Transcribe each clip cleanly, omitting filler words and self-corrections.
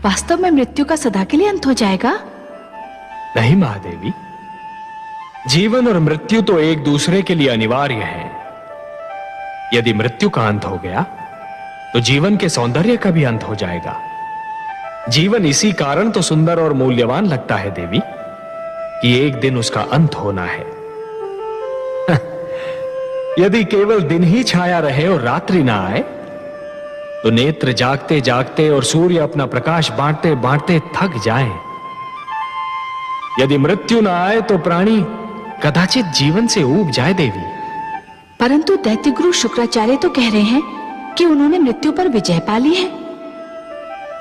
वास्तव में मृत्यु का सदा के लिए अंत हो जाएगा? नहीं महादेवी, जीवन और मृत्यु तो एक दूसरे के लिए अनिवार्य है। यदि मृत्यु का अंत हो गया तो जीवन के सौंदर्य का भी अंत हो जाएगा। जीवन इसी कारण तो सुंदर और मूल्यवान लगता है देवी कि एक दिन उसका अंत होना है। यदि केवल दिन ही छाया रहे और रात्रि ना आए तो नेत्र जागते जागते और सूर्य अपना प्रकाश बांटते बांटते थक जाएं। यदि मृत्यु ना आए तो प्राणी कदाचित जीवन से ऊब जाए देवी। परंतु दैत्य गुरु शुक्राचार्य तो कह रहे हैं कि उन्होंने मृत्यु पर विजय पा ली है।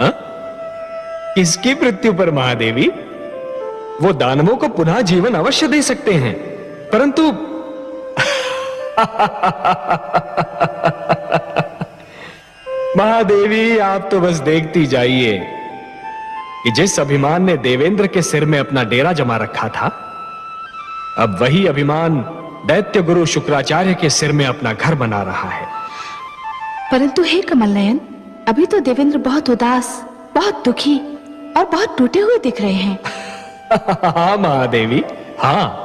हा? किसकी मृत्यु पर महादेवी? वो दानवों को पुनः जीवन अवश्य दे सकते हैं, परंतु महादेवी आप तो बस देखती जाइए कि जिस अभिमान ने देवेंद्र के सिर में अपना डेरा जमा रखा था, अब वही अभिमान दैत्य गुरु शुक्राचार्य के सिर में अपना घर बना रहा है। परंतु हे कमल नयन, अभी तो देवेंद्र बहुत उदास, बहुत दुखी और बहुत टूटे हुए दिख रहे हैं। हाँ महादेवी, हाँ,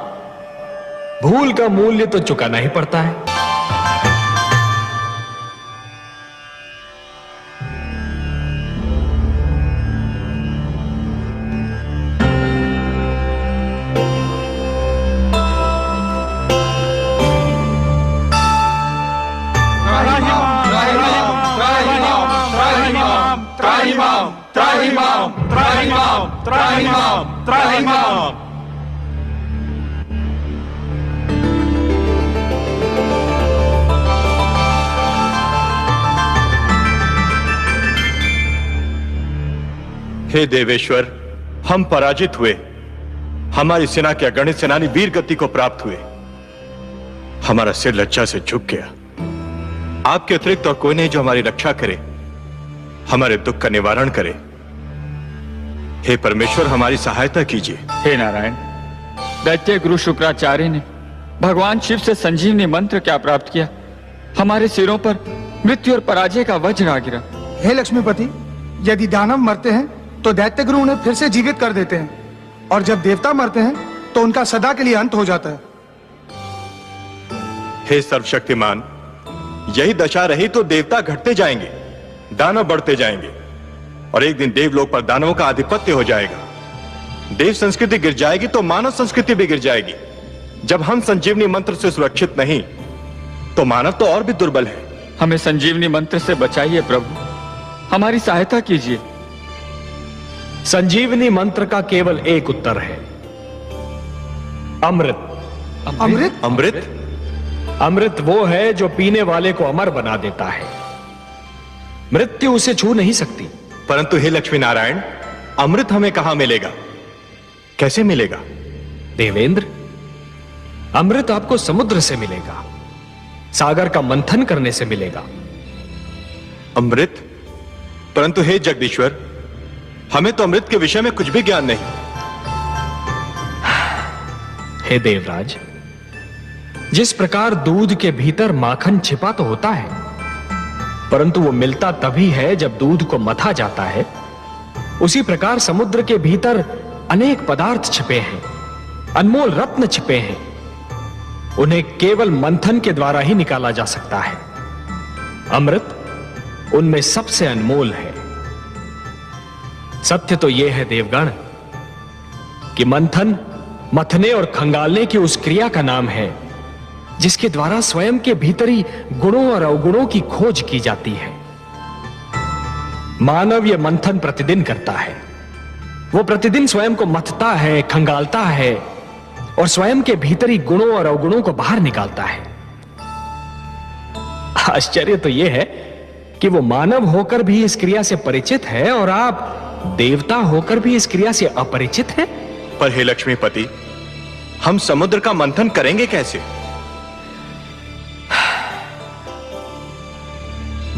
भूल का मूल्य तो चुकाना ही पड़ता है। हे देवेश्वर, हम पराजित हुए। हमारी सेना के अगणित सेनानी वीर गति को प्राप्त हुए। हमारा सिर लज्जा से झुक गया। आपके अतिरिक्त और कोई नहीं जो हमारी रक्षा करे, हमारे दुख का निवारण करे। हे परमेश्वर, हमारी सहायता कीजिए। हे नारायण, दैत्य गुरु शुक्राचार्य ने भगवान शिव से संजीवनी मंत्र क्या प्राप्त किया? हमारे सिरों पर मृत्यु और पराजय का वज्र आ गिरा। हे लक्ष्मीपति, यदि दानव मरते हैं तो दैत्य गुरु उन्हें फिर से जीवित कर देते हैं, और जब देवता मरते हैं तो उनका सदा के लिए अंत हो जाता है। हे सर्वशक्तिमान, यही दशा रही तो देवता घटते जाएंगे, दानव बढ़ते जाएंगे, और एक दिन देवलोक पर दानवों का आधिपत्य हो जाएगा। देव संस्कृति गिर जाएगी तो मानव संस्कृति भी गिर जाएगी। जब हम संजीवनी मंत्र से सुरक्षित नहीं तो मानव तो और भी दुर्बल है। हमें संजीवनी मंत्र से बचाइए प्रभु, हमारी सहायता कीजिए। संजीवनी मंत्र का केवल एक उत्तर है, अमृत। अमृत? अमृत? अमृत वो है जो पीने वाले को अमर बना देता है। मृत्यु उसे छू नहीं सकती। परंतु हे लक्ष्मी नारायण, अमृत हमें कहां मिलेगा, कैसे मिलेगा? देवेंद्र, अमृत आपको समुद्र से मिलेगा, सागर का मंथन करने से मिलेगा। अमृत? परंतु हे जगदीश्वर, हमें तो अमृत के विषय में कुछ भी ज्ञान नहीं। हे देवराज, जिस प्रकार दूध के भीतर माखन छिपा तो होता है, परंतु वो मिलता तभी है जब दूध को मथा जाता है, उसी प्रकार समुद्र के भीतर अनेक पदार्थ छिपे हैं, अनमोल रत्न छिपे हैं। उन्हें केवल मंथन के द्वारा ही निकाला जा सकता है। अमृत उनमें सबसे अनमोल है। सत्य तो यह है देवगण कि मंथन मथने और खंगालने की उस क्रिया का नाम है जिसके द्वारा स्वयं के भीतरी गुणों और अवगुणों की खोज की जाती है। मानव यह मंथन प्रतिदिन करता है। वो प्रतिदिन स्वयं को मथता है, खंगालता है और स्वयं के भीतरी गुणों और अवगुणों को बाहर निकालता है। आश्चर्य तो यह है कि वो मानव होकर भी इस क्रिया से परिचित है और आप देवता होकर भी इस क्रिया से अपरिचित हैं। पर हे लक्ष्मीपति, हम समुद्र का मंथन करेंगे कैसे?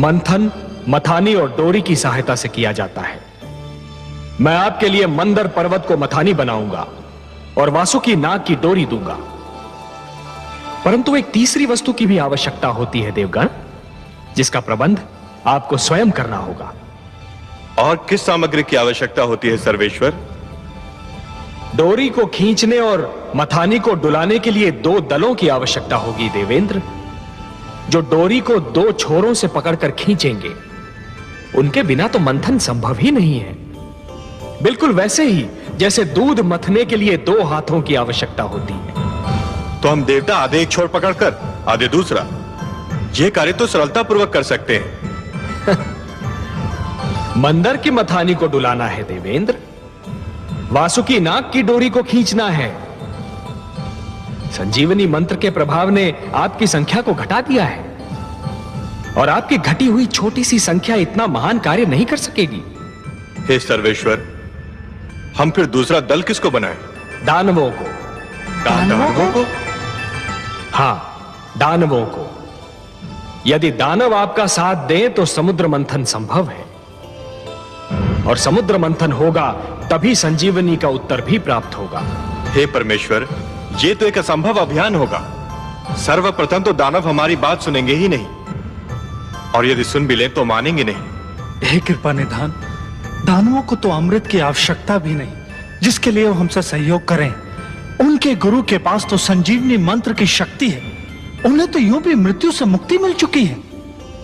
मंथन मथानी और डोरी की सहायता से किया जाता है। मैं आपके लिए मंदर पर्वत को मथानी बनाऊंगा और वासुकी नाग की डोरी दूंगा। परंतु एक तीसरी वस्तु की भी आवश्यकता होती है देवगण, जिसका प्रबंध आपको स्वयं करना होगा। और किस सामग्री की आवश्यकता होती है सर्वेश्वर? डोरी को खींचने और मथानी को डुलाने के लिए 2 दलों की आवश्यकता होगी देवेंद्र, जो डोरी को 2 छोरों से पकड़कर खींचेंगे। उनके बिना तो मंथन संभव ही नहीं है। बिल्कुल वैसे ही जैसे दूध मथने के लिए 2 हाथों की आवश्यकता होती है। तो हम देवता आधे एक छोर पकड़कर आधे दूसरा, यह कार्य तो सरलता पूर्वक कर सकते हैं। मंदर की मथानी को डुलाना है देवेंद्र, वासुकी नाग की डोरी को खींचना है। संजीवनी मंत्र के प्रभाव ने आपकी संख्या को घटा दिया है, और आपकी घटी हुई छोटी सी संख्या इतना महान कार्य नहीं कर सकेगी। हे सर्वेश्वर, हम फिर दूसरा दल किसको बनाएं? दानवों को। दानवों को? हां, दानवों को। यदि दानव आपका साथ दें तो समुद्र मंथन संभव है, और समुद्र मंथन होगा तभी संजीवनी का उत्तर भी प्राप्त होगा। हे परमेश्वर, यह तो एक असंभव अभियान होगा। सर्वप्रथम तो दानव हमारी बात सुनेंगे ही नहीं, और यदि सुन भी लें तो मानेंगे नहीं। हे कृपा निधान, दानवों को तो अमृत की आवश्यकता भी नहीं, जिसके लिए वो हमसे सहयोग करें। उनके गुरु के पास तो संजीवनी मंत्र की शक्ति है, उन्हें तो यूं भी मृत्यु से मुक्ति मिल चुकी है।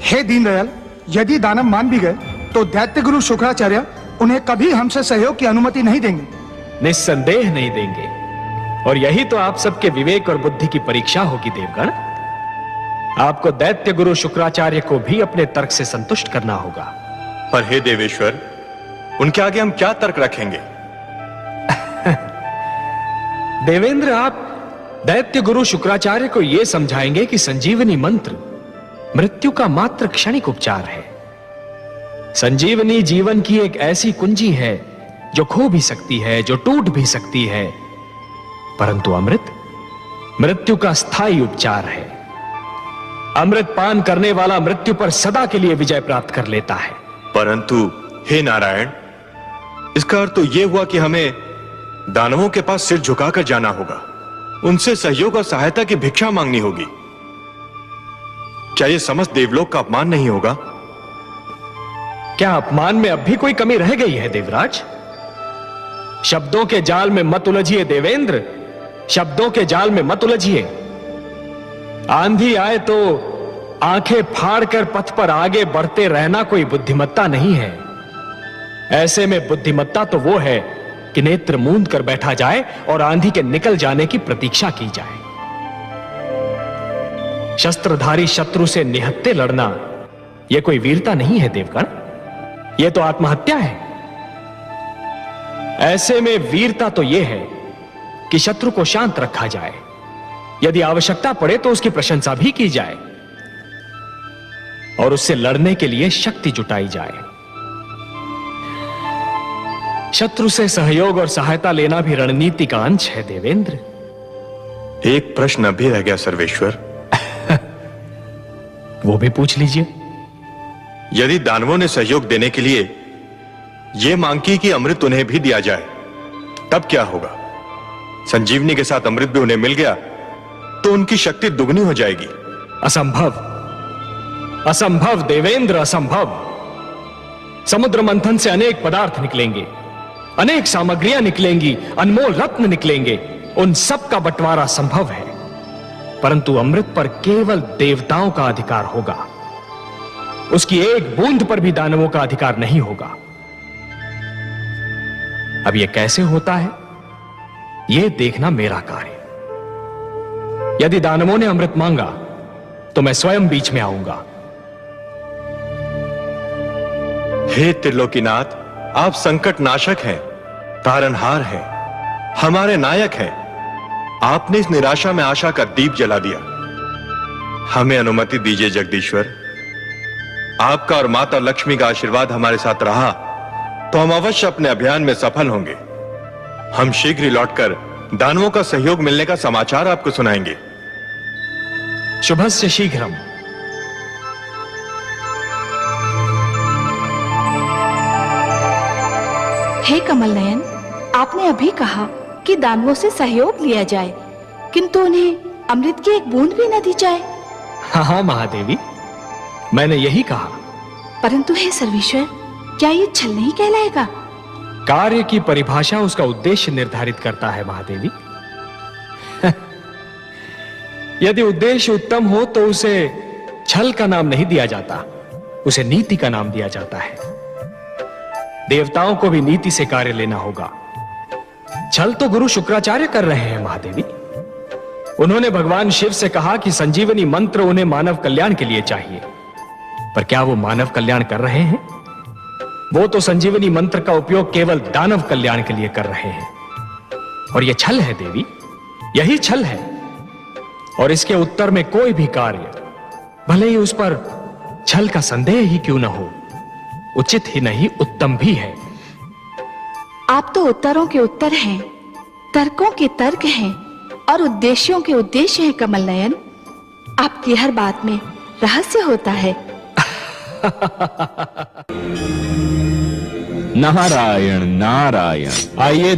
हे दीनदयाल, यदि दानव मान भी गए तो दैत्य गुरु शुक्राचार्य उन्हें कभी हमसे सहयोग की अनुमति नहीं देंगे। निस्संदेह नहीं देंगे, और यही तो आप सबके विवेक और बुद्धि की परीक्षा होगी देवगण। आपको दैत्य गुरु शुक्राचार्य को भी अपने तर्क से संतुष्ट करना होगा। पर हे देवेश्वर, उनके आगे हम क्या तर्क रखेंगे? देवेंद्र, आप दैत्य गुरु शुक्राचार्य को यह समझाएंगे कि संजीवनी मंत्र मृत्यु का मात्र क्षणिक उपचार है। संजीवनी जीवन की एक ऐसी कुंजी है जो खो भी सकती है, जो टूट भी सकती है, परंतु अमृत मृत्यु का स्थायी उपचार है। अमृत पान करने वाला मृत्यु पर सदा के लिए विजय प्राप्त कर लेता है। परंतु हे नारायण, इसका अर्थ तो यह हुआ कि हमें दानवों के पास सिर झुकाकर जाना होगा, उनसे सहयोग और सहायता की भिक्षा मांगनी होगी। क्या यह समस्त देवलोक का अपमान नहीं होगा? क्या अपमान में अब भी कोई कमी रह गई है देवराज? शब्दों के जाल में मत उलझिए देवेंद्र, शब्दों के जाल में मत उलझिए। आंधी आए तो आंखें फाड़कर पथ पर आगे बढ़ते रहना कोई बुद्धिमत्ता नहीं है। ऐसे में बुद्धिमत्ता तो वो है कि नेत्र मूंद कर बैठा जाए और आंधी के निकल जाने की प्रतीक्षा की जाए। शस्त्रधारी शत्रु से निहत्थे लड़ना यह कोई वीरता नहीं है देवगण, यह तो आत्महत्या है। ऐसे में वीरता तो यह है कि शत्रु को शांत रखा जाए, यदि आवश्यकता पड़े तो उसकी प्रशंसा भी की जाए, और उससे लड़ने के लिए शक्ति जुटाई जाए। शत्रु से सहयोग और सहायता लेना भी रणनीति का अंश है देवेंद्र। एक प्रश्न अभी रह गया सर्वेश्वर। वो भी पूछ लीजिए। यदि दानवों ने सहयोग देने के लिए यह मांग की कि अमृत उन्हें भी दिया जाए, तब क्या होगा? संजीवनी के साथ अमृत भी उन्हें मिल गया तो उनकी शक्ति दुगनी हो जाएगी। असंभव, असंभव देवेंद्र, असंभव। समुद्र मंथन से अनेक पदार्थ निकलेंगे, अनेक सामग्रियां निकलेंगी, अनमोल रत्न निकलेंगे, उन सब का बंटवारा संभव है, परंतु अमृत पर केवल देवताओं का अधिकार होगा। उसकी एक बूंद पर भी दानवों का अधिकार नहीं होगा। अब यह कैसे होता है, यह देखना मेरा कार्य। यदि दानवों ने अमृत मांगा तो मैं स्वयं बीच में आऊंगा। हे त्रिलोकीनाथ, आप संकट नाशक हैं, तारनहार हैं, हमारे नायक हैं। आपने इस निराशा में आशा का दीप जला दिया। हमें अनुमति दीजिए जगदीश्वर। आपका और माता लक्ष्मी का आशीर्वाद हमारे साथ रहा तो हम अवश्य अपने अभियान में सफल होंगे। हम शीघ्र ही लौटकर दानवों का सहयोग मिलने का समाचार आपको सुनाएंगे। शुभस्य शीघ्रम। हे कमल नयन, आपने अभी कहा कि दानवों से सहयोग लिया जाए, किंतु उन्हें अमृत की एक बूंद भी न दी जाए। हाँ महादेवी, मैंने यही कहा। परंतु हे सर्वेश्वर, क्या ये छल नहीं कहलाएगा? कार्य की परिभाषा उसका उद्देश्य निर्धारित करता है महादेवी। यदि उद्देश्य उत्तम हो तो उसे छल का नाम नहीं दिया जाता, उसे नीति का नाम दिया जाता है। देवताओं को भी नीति से कार्य लेना होगा। छल तो गुरु शुक्राचार्य कर रहे हैं महादेवी। उन्होंने भगवान शिव से कहा कि संजीवनी मंत्र उन्हें मानव कल्याण के लिए चाहिए, पर क्या वो मानव कल्याण कर रहे हैं? वो तो संजीवनी मंत्र का उपयोग केवल दानव कल्याण के लिए कर रहे हैं। और यह छल है देवी, यही छल है। और इसके उत्तर में कोई भी कार्य, भले ही उस पर छल का संदेह ही क्यों न हो, उचित ही नहीं उत्तम भी है। आप तो उत्तरों के उत्तर हैं, तर्कों के तर्क हैं और उद्देश्यों के उद्देश्य हैं कमल नयन। आपकी हर बात में रहस्य होता है। नारायण नारायण। आइए